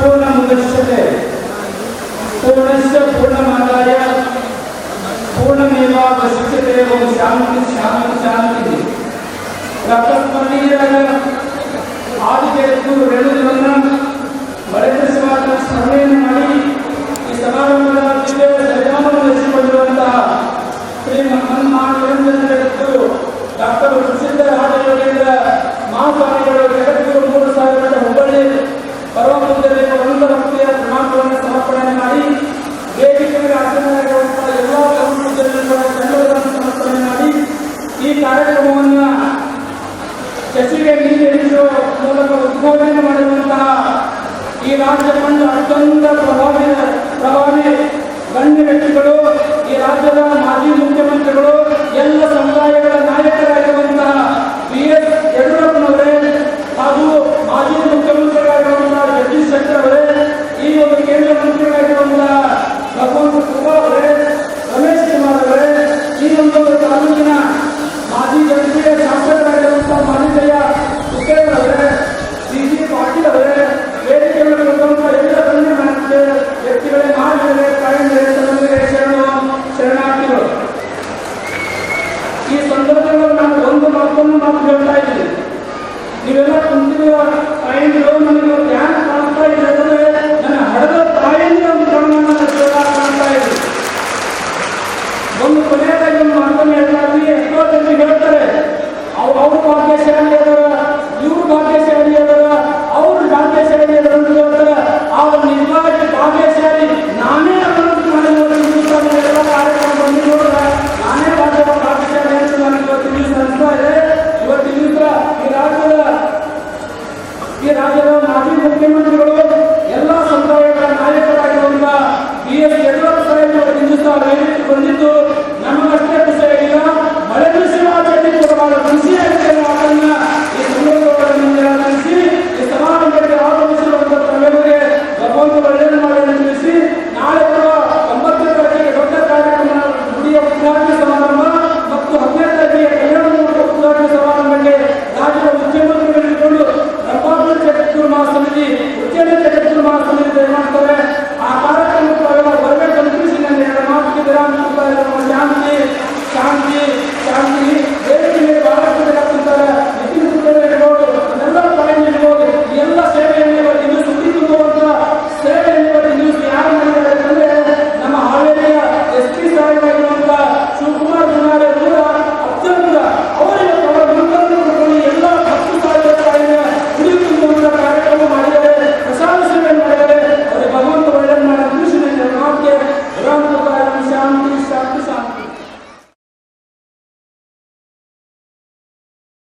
पूर्णमुदच्यते पूर्णस्य पूर्णमादाय पूर्णमेवावशिष्यते। ओम शांति शांति शांति। ಸ್ಮರಣೀಯರಾದ ಆದಿತ್ಯರು 2 ದಿನವನ್ನ ಬರೆದಿಸುವಾಗ ಸ್ಮರಣೆಯನ್ನು ಮಾಡಿ ಈ ಸಮಾರಂಭದ ದಿವ್ಯ ಸನ್ಮಾನವನ್ನು ನಡೆಸಿಕೊಂಡಿರುವಂತಹ ಶ್ರೀ ಮನ್ಮಾನ್ಯರು ಡಾಕ್ಟರ್ ಪ್ರಸಿದ್ಧ ರಾಜಯೋಗೇಂದ್ರ ಮಹಾಸ್ವಾಮಿಗಳು ಜಗದ್ಗುರು 3000 ಹುಬ್ಬಳ್ಳಿ ಪರಮಪೂಜ್ಯರಿಗೆ ಅನಂತ ಭಕ್ತಿಯ ಪ್ರಮಾಣಗಳನ್ನು ಸಮರ್ಪಣೆ ಮಾಡಿ ವೇದಿಕೆಗೆ ಆಸೀನರಾಗಿರುವಂತಹ ಎಲ್ಲ ಪರಮಪೂಜ್ಯರಿಗೆ ಧನ್ಯವಾದಗಳನ್ನು ಸಮರ್ಪಣೆ ಮಾಡಿ ಈ ಕಾರ್ಯಕ್ರಮವನ್ನು ಯಶಸ್ವಿಗೆ ನೀಡಿಸುವ ಮೂಲಕ ಉದ್ಘಾಟನೆ ಮಾಡಿರುವಂತಹ ಈ ರಾಜ್ಯ ಕಂಡು ಅತ್ಯಂತ ಪ್ರಭಾವಿ ಗಣ್ಯ ವ್ಯಕ್ತಿಗಳು, ಈ ರಾಜ್ಯದ ಮಾಜಿ ಮುಖ್ಯಮಂತ್ರಿಗಳು, ಎಲ್ಲ ಸಮುದಾಯಗಳ ನಾಯಕರಾಗಿರುವಂತಹ BS ಯಡಿಯೂರಪ್ಪನವರೇ ಹಾಗೂ ಮಾಜಿ ಮುಖ್ಯಮಂತ್ರಿಗಳಾಗಿರುವಂತಹ ಜಗದೀಶ್ ಶೆಟ್ಟರ್ ಅವರೇ, ಈ ಒಂದು ಕೇಂದ್ರ ಮಂತ್ರಿಗಳಾಗಿರುವಂತಹ ಭಗವಂತ ಖೂಬಾ ಅವರೇ, ರಮೇಶ್ ಕುಮಾರ್ ಅವರೇ, ಈ ಒಂದು ತಾಲೂಕಿನ ಮಾಜಿ ಜನಪ್ರಿಯ ಶಾಸಕರಾಗಿರುವಂತಹ ಮಾಲಿಕಯ್ಯ ಸುಖೇಂದ್ರ ಅವರೇ, CG ಪಾಟೀಲ್ ಅವರೇ, ವೇದಿಕೆಗಳಿರುವಂತಹ ಎಲ್ಲ ಗಣ್ಯ ವ್ಯಕ್ತಿಗಳೇ, ಮಹಾಜನರೇ, ತಾಯಂದಿರೇ, ತಮ್ಮಂದಿರೇ, ಶರಣಾರ್ಥಿಗಳು. ಈ ಸಂದರ್ಭದಲ್ಲಿ ನಾನು ಒಂದು ಮಾತು ಹೇಳ್ತಾ ಇದ್ದೀನಿ. ನೀವೆಲ್ಲ ಕುಂತಿರುವ ತಾಯಂದಿರು ನನಗೆ ಧ್ಯಾನ ಕಾಣ್ತಾ ಇದೆ ಅಂದರೆ ನನ್ನ ಹಡದ ತಾಯಂದಿರ ಕಾಣ್ತಾ ಇದೆ. ಒಂದು ಕೊನೆಯದಾಗಿ ಒಂದು ಮಾತನ್ನು ಹೇಳ್ತಾ ಇದ್ದೀನಿ. ಎಷ್ಟೋ ಜನರಿಗೆ ಹೇಳ್ತಾರೆ ಅವ್ರ ಭಾಗ್ಯಶಾಲಿ